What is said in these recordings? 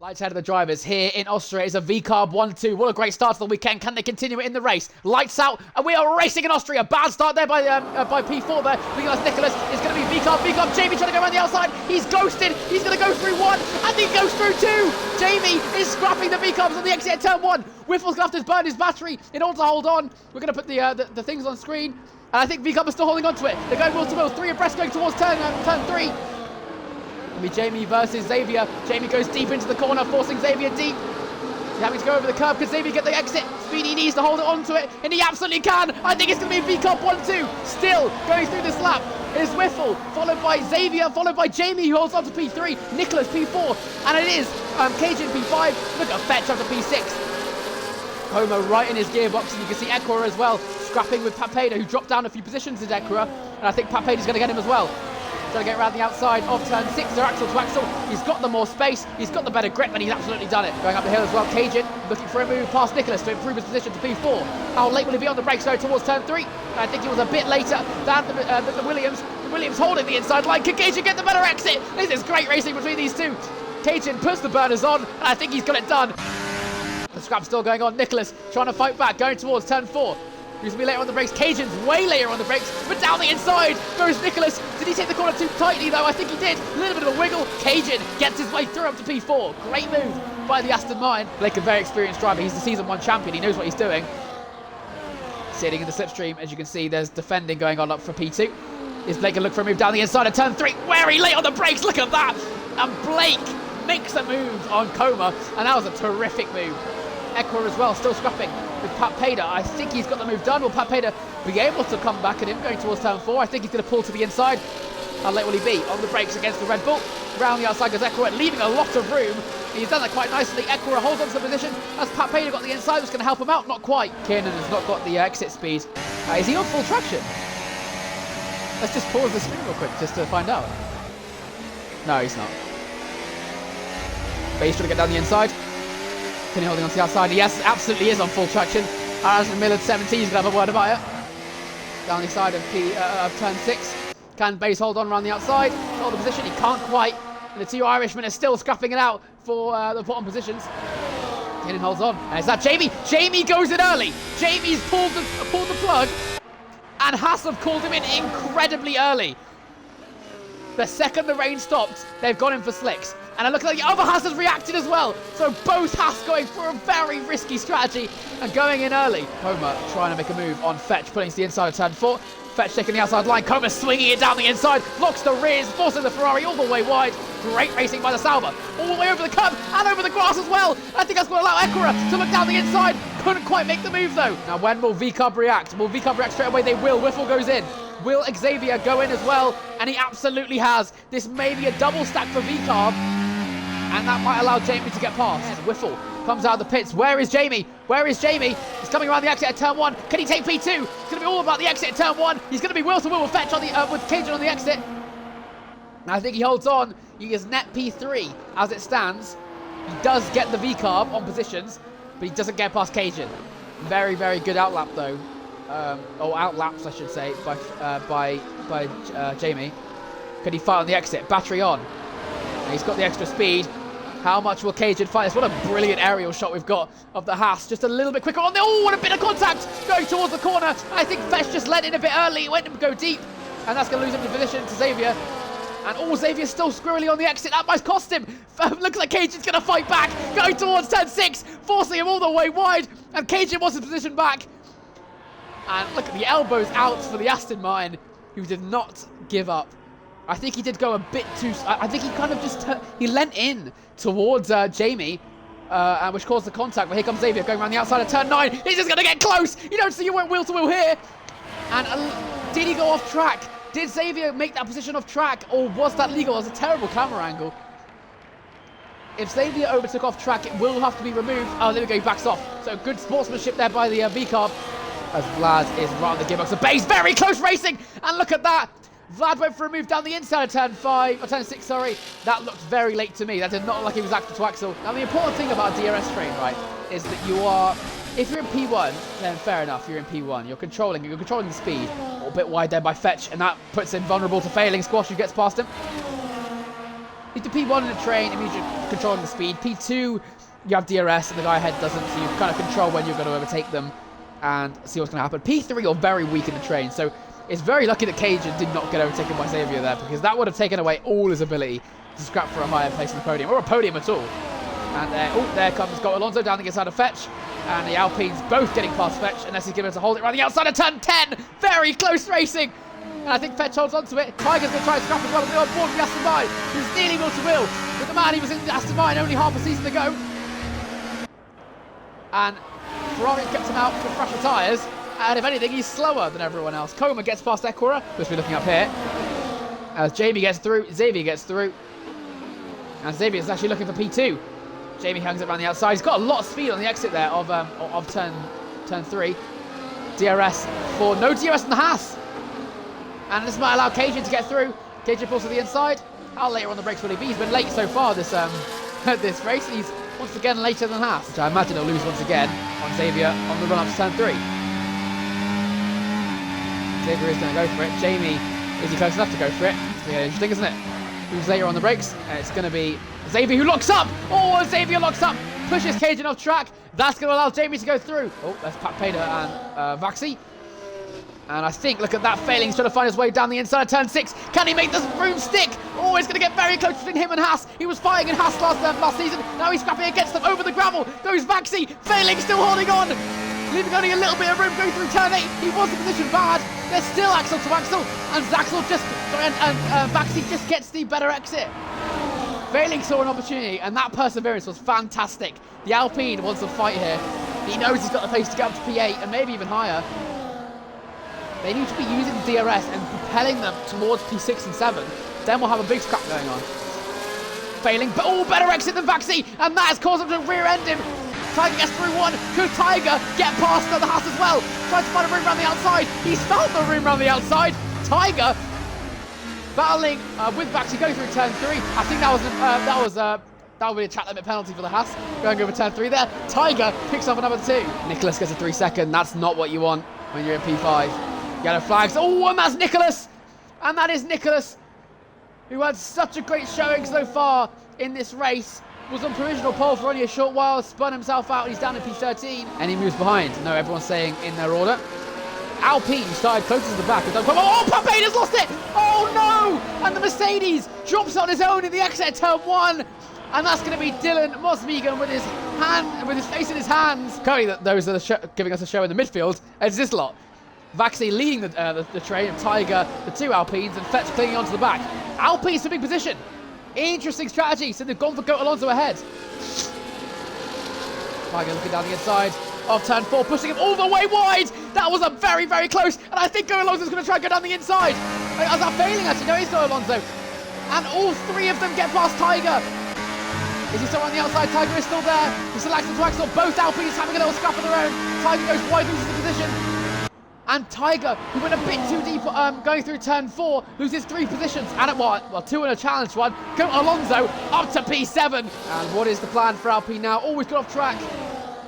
Lights out of the drivers here in Austria is a V-Carb 1-2. What a great start to the weekend. Can they continue it in the race? Lights out, and we are racing in Austria. Bad start there by P4 there. Nicholas is going to be V-Carb. Jamie trying to go around the outside. He's ghosted. He's going to go through one, and he goes through two. Jamie is scrapping the V-Carbs on the exit at turn one. Whiffle's going to have to burn his battery in order to hold on. We're going to put the things on screen, and I think V-Carb is still holding on to it. They're going wheel to wheel. 3 abreast going towards turn 3. It'll be Jamie versus Xavier. Jamie goes deep into the corner, forcing Xavier deep. He's having to go over the curb. Can Xavier get the exit? Speedy needs to hold it onto it, and he absolutely can. I think it's going to be a V-Carb 1-2. Still going through this lap is Whiffle, followed by Xavier, followed by Jamie, who holds on to P3, Nicholas P4, and it is Cajun P5. Look at Fetch up to P6. Homer right in his gearbox, and you can see Ekura as well, scrapping with Papeda, who dropped down a few positions in Ekura, and I think Papeda's going to get him as well. Trying to get around the outside of turn 6. They're axle to axle. He's got the more space. He's got the better grip, and he's absolutely done it. Going up the hill as well. Cajun looking for a move past Nicholas to improve his position to P4. How late will he be on the brakes though towards turn 3? I think he was a bit later than the Williams. The Williams holding the inside line. Can Cajun get the better exit? This is great racing between these two. Cajun puts the burners on, and I think he's got it done. The scrap's still going on. Nicholas trying to fight back, going towards turn 4. Who's going to be later on the brakes? Cajun's way later on the brakes, but down the inside goes Nicholas. Did he take the corner too tightly though? I think he did. A little bit of a wiggle. Cajun gets his way through up to P4. Great move by the Aston Martin. Blake, a very experienced driver. He's the season 1 champion. He knows what he's doing. Sitting in the slipstream, as you can see, there's defending going on up for P2. Is Blake going to look for a move down the inside of turn 3? Very late on the brakes. Look at that. And Blake makes a move on Coma, and that was a terrific move. Ekura as well, still scrapping with Papeda. I think he's got the move done. Will Papeda be able to come back at him going towards turn 4? I think he's going to pull to the inside. How late will he be? On the brakes against the Red Bull. Round the outside goes Ekura, leaving a lot of room. He's done that quite nicely. Ekura holds on to the position as Papeda got the inside. Was going to help him out. Not quite. Kiernan has not got the exit speed. Is he on full traction? Let's just pause the screen real quick just to find out. No, he's not. But he's trying to get down the inside. Kenny holding on to the outside. Yes, absolutely is on full traction. Arazin Miller 17 is going to have a word about it. Down the side of turn 6. Can Base hold on around the outside? Hold the position. He can't quite. And the 2 Irishmen are still scrapping it out for the bottom positions. Kenny holds on. And is that Jamie? Jamie goes in early. Jamie's pulled the plug. And Haas have called him in incredibly early. The second the rain stopped, they've gone in for slicks. And it looks like the other Haas has reacted as well. So both Haas going for a very risky strategy and going in early. Coma trying to make a move on Fetch, pulling to the inside of turn 4. Fetch taking the outside line. Coma swinging it down the inside. Locks the rears, forcing the Ferrari all the way wide. Great racing by the Sauber. All the way over the curb and over the grass as well. I think that's going to allow Ekura to look down the inside. Couldn't quite make the move though. Now when will V-Carb react? Will V-Carb react straight away? They will. Whiffle goes in. Will Xavier go in as well? And he absolutely has. This may be a double stack for V-Carb. And that might allow Jamie to get past. Whiffle comes out of the pits. Where is Jamie? Where is Jamie? He's coming around the exit at turn 1. Can he take P2? It's going to be all about the exit at turn 1. He's going to be wheel to wheel with Fetch on the with Cajun on the exit. I think he holds on. He is net P3 as it stands. He does get the V-Carb on positions, but he doesn't get past Cajun. Very, very good outlap though. Or outlaps, I should say, by Jamie. Can he fight on the exit? Battery on. And he's got the extra speed. How much will Cajun fight this? What a brilliant aerial shot we've got of the Haas. Just a little bit quicker on there. Oh, what a bit of contact going towards the corner. I think Fetch just let in a bit early. He went to go deep. And that's going to lose him the position to Xavier. And Xavier's still squirrely on the exit. That might cost him. Looks like Cajun's going to fight back. Going towards turn 6. Forcing him all the way wide. And Cajun wants his position back. And look at the elbows out for the Aston Martin, who did not give up. I think he did go a bit too... I think he kind of just... he leant in towards Jamie, which caused the contact. But here comes Xavier going around the outside of turn 9. He's just going to get close. You don't see you went wheel to wheel here. And did he go off track? Did Xavier make that position off track? Or was that legal? It was a terrible camera angle. If Xavier overtook off track, it will have to be removed. Oh, there we go. He backs off. So good sportsmanship there by the V-Carb. As Vlad is right on the gearbox. The base, very close racing. And look at that. Vlad went for a move down the inside of turn 5, or turn 6, sorry. That looked very late to me. That did not look like he was axle to axle. Now, the important thing about DRS train, right, is that you are, if you're in P1, then fair enough, you're in P1. You're controlling the speed. A bit wide there by Fetch, and that puts him vulnerable to failing. Squash, who gets past him. If the P1 in the train, it means you're controlling the speed. P2, you have DRS and the guy ahead doesn't, so you kind of control when you're going to overtake them and see what's going to happen. P3, you're very weak in the train, so it's very lucky that Cajun did not get overtaken by Xavier there, because that would have taken away all his ability to scrap for a higher place in the podium, or a podium at all. And there comes Scott Alonso down the inside of Fetch, and the Alpines both getting past Fetch, unless he's given it to hold it right the outside of turn 10. Very close racing. And I think Fetch holds on to it. Tiger's going to try and scrap as well as the on board from Aston Martin, who's nearly will to will. But the man, he was in Aston Martin only half a season ago. And Ferrari kept him out with fresher tyres. And if anything, he's slower than everyone else. Coma gets past Ekura, which we're looking up here. As Jamie gets through, Xavier gets through. And Xavier's actually looking for P2. Jamie hangs it around the outside. He's got a lot of speed on the exit there of turn 3. DRS for no DRS in the Haas. And this might allow Cajun to get through. Cajun pulls to the inside. How later on the brakes will he be? He's been late so far this this race. He's once again later than Haas, which I imagine he'll lose once again on Xavier on the run up to turn 3. Xavier is going to go for it. Jamie, is he close enough to go for it? It's interesting, isn't it? Who's later on the brakes? It's going to be Xavier who locks up. Oh, Xavier locks up. Pushes Cajun off track. That's going to allow Jamie to go through. Oh, that's Pat Pader and Vaxi. And I think, look at that, failing. He's trying to find his way down the inside of turn 6. Can he make this room stick? Oh, he's going to get very close between him and Haas. He was fighting in Haas last season. Now he's scrapping against them over the gravel. Goes Vaxi, failing, still holding on. Leaving only a little bit of room going through turn 8. He was in position bad. There's still axle to axle. And Zaxel just, Vaxi just gets the better exit. Failing saw an opportunity, and that perseverance was fantastic. The Alpine wants to fight here. He knows he's got the pace to get up to P8 and maybe even higher. They need to be using DRS and propelling them towards P6 and 7. Then we'll have a big scrap going on. Failing, but better exit than Vaxi, and that has caused him to rear-end him. Tiger gets through one. Could Tiger get past the Haas as well? Tries to find a room around the outside. He's found the room around the outside. Tiger battling with Vaxi going through turn 3. I think that would be a track limit penalty for the Haas going over turn 3 there. Tiger picks up another 2. Nicholas gets a 3-second. That's not what you want when you're in P5. Yellow flags. Oh, and that's Nicholas. And that is Nicholas, who had such a great showing so far in this race. Was on provisional pole for only a short while, spun himself out, and he's down in P13, and he moves behind. No, everyone's saying in their order. Alpine started closer to the back. Oh, Papade's lost it! Oh no! And the Mercedes drops on his own in the exit at turn 1. And that's going to be Dylan Mosmegan with his face in his hands. Currently, those that are giving us a show in the midfield, it's this lot. Vaxi leading the train, and Tiger, the 2 Alpines, and Fetch clinging onto the back. Alpine's in big position. Interesting strategy, so they've gone for Goat Alonso ahead. Tiger looking down the inside of turn 4, pushing him all the way wide. That was a very, very close, and I think Goat Alonso's going to try and go down the inside. Is that failing actually? No, he's Goat Alonso. And all 3 of them get past Tiger. Is he still on the outside? Tiger is still there. He selects the axle. Both Alpines having a little scrap of their own. Tiger goes wide, loses the position. And Tiger, who went a bit too deep going through turn 4, loses 3 positions. And at what? Well, 2 in a challenge one. Go Alonso up to P7. And what is the plan for Alpine now? Always got off track.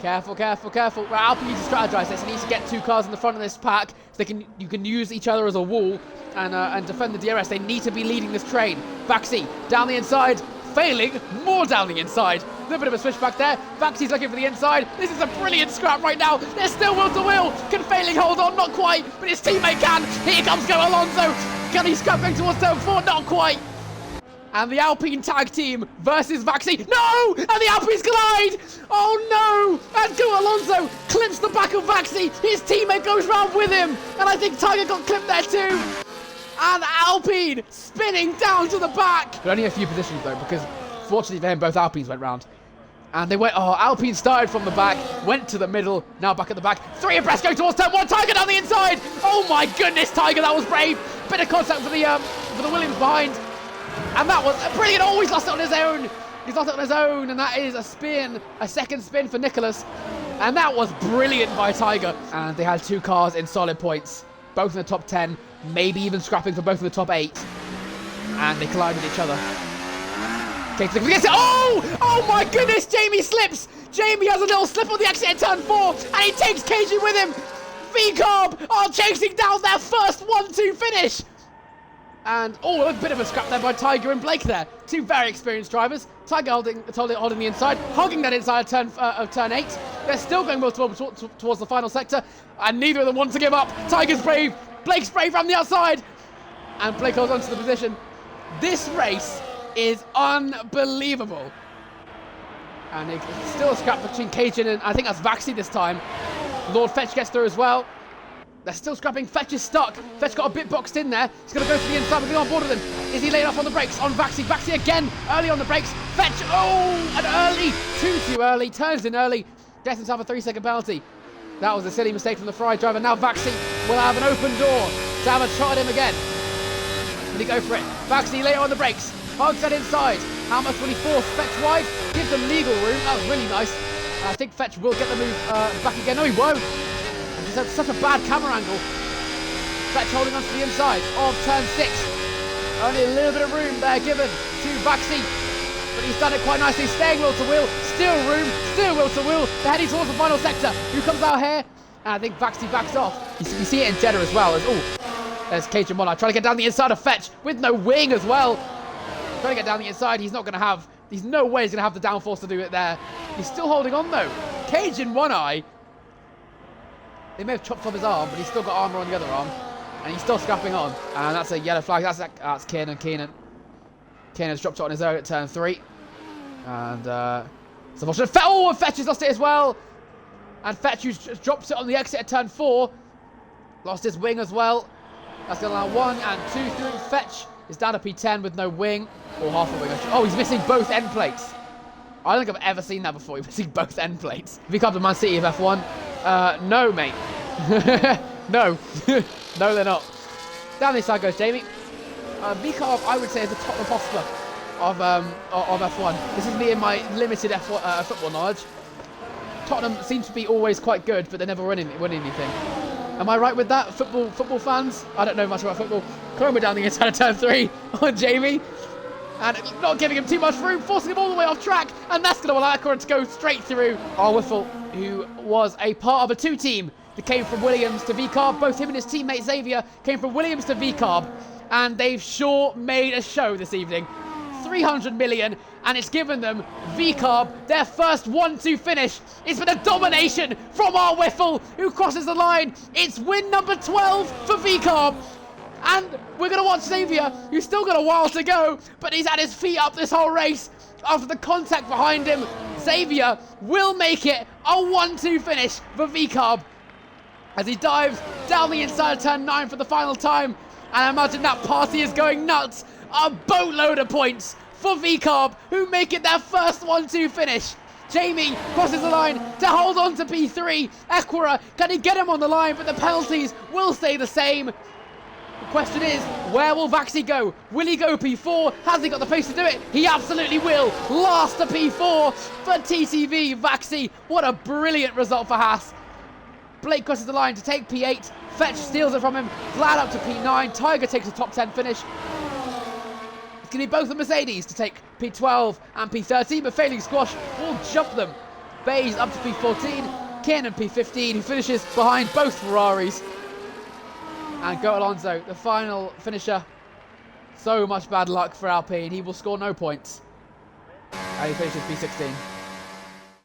Careful, careful, careful. Right, Alpine needs to strategize this. He needs to get 2 cars in the front of this pack so you can use each other as a wall and defend the DRS. They need to be leading this train. Vaxi down the inside. Failing, more down the inside. A little bit of a switchback there. Vaxi's looking for the inside. This is a brilliant scrap right now. There's still will to will. Can Failing hold on? Not quite, but his teammate can. Here comes Go Alonso. Can he scrap going towards turn 4? Not quite. And the Alpine tag team versus Vaxi. No! And the Alpines collide! Oh no! And Go Alonso clips the back of Vaxi. His teammate goes round with him. And I think Tiger got clipped there too. And Alpine spinning down to the back. But only a few positions though, because fortunately for him, both Alpines went round. And they went, Alpine started from the back, went to the middle, now back at the back. 3 abreast going towards turn 1, Tiger down the inside. Oh my goodness, Tiger, that was brave. Bit of contact for the Williams behind. And that was brilliant. Oh, he's lost it on his own. He's lost it on his own, and that is a spin, a second spin for Nicholas. And that was brilliant by Tiger. And they had 2 cars in solid points, both in the top 10. Maybe even scrapping for both of the top 8. And they collide with each other. Oh my goodness, Jamie slips. Jamie has a little slip on the exit at turn 4. And he takes KG with him. V-Carb are chasing down their first 1-2 finish. And, oh, a bit of a scrap there by Tiger and Blake there. Two very experienced drivers. Tiger holding the inside, hugging that inside of turn 8. They're still going well towards the final sector, and neither of them want to give up. Tiger's brave, Blake's brave around the outside, and Blake holds on to the position. This race is unbelievable. And it's still a scrap between Cajun and I think that's Vaxi this time. Lord Fetch gets through as well. They're still scrapping. Fetch is stuck. Fetch got a bit boxed in there. He's going to go to the inside. We're going on board with him. Is he laid off on the brakes? On Vaxi. Vaxi again. Early on the brakes. Fetch. Oh, and early. Too early. Turns in early. Gets himself a 3-second penalty. That was a silly mistake from the Ferrari driver. Now Vaxi will have an open door to have a shot at him again. Will he go for it? Vaxi later on the brakes. Hugs that inside. How much will he force Fetch wide? Gives them legal room. That was really nice. I think Fetch will get the move back again. No, he won't. He's had such a bad camera angle. Fetch holding on to the inside of turn 6. Only a little bit of room there given to Vaxi. But he's done it quite nicely. Staying wheel to wheel. Still room. Still wheel to wheel. They're heading towards the final sector. Who comes out here? And I think Vaxi backs off. You see it in Jeddah as well. There's Cajun Monarch trying to get down the inside of Fetch with no wing as well. Trying to get down the inside. He's not going to have... There's no way he's going to have the downforce to do it there. He's still holding on though. Cajun One Eye. They may have chopped off his arm, but he's still got armour on the other arm. And he's still scrapping on. And that's a yellow flag. That's Keenan. Keenan's dropped it on his own at turn 3. And it's unfortunate. Oh, and Fetch has lost it as well. And Fetch who drops it on the exit at turn 4. Lost his wing as well. That's going to allow 1 and 2 through. Fetch is down to P10 with no wing. Or half a wing. Oh, he's missing both end plates. I don't think I've ever seen that before. He's missing both end plates. If you come to Man City of F1, no, mate. No. No, they're not. Down this side goes Jamie. VCARB, I would say, is the Tottenham Hotspur of F1. This is me in my limited F1 football knowledge. Tottenham seems to be always quite good, but they never win anything. Am I right with that, football fans? I don't know much about football. Chroma down the inside of turn 3 on Jamie. And not giving him too much room, forcing him all the way off track. And that's going to allow Akron to go straight through. Whiffle, who was a part of a 2 team that came from Williams to VCARB. Both him and his teammate Xavier came from Williams to VCARB. And they've sure made a show this evening. 300 million, and it's given them, VCARB, their first 1-2 finish. It's been a domination from our Whiffle, who crosses the line. It's win number 12 for VCARB. And we're going to watch Xavier, who's still got a while to go, but he's had his feet up this whole race. After the contact behind him, Xavier will make it a 1-2 finish for VCARB as he dives down the inside of turn 9 for the final time. And I imagine that party is going nuts. A boatload of points for VCARB, who make it their first 1-2 finish. Jamie crosses the line to hold on to P3. Equira, can he get him on the line? But the penalties will stay the same. The question is, where will Vaxi go? Will he go P4? Has he got the pace to do it? He absolutely will. Last to P4 for TTV Vaxi. What a brilliant result for Haas. Blake crosses the line to take P8. Fetch steals it from him. Vlad up to P9. Tiger takes a top 10 finish. It's going to be both the Mercedes to take P12 and P13, but failing squash will jump them. Bayes up to P14. Kiernan P15, who finishes behind both Ferraris. And Go Alonso, the final finisher. So much bad luck for Alpine. He will score no points. And he finishes P16.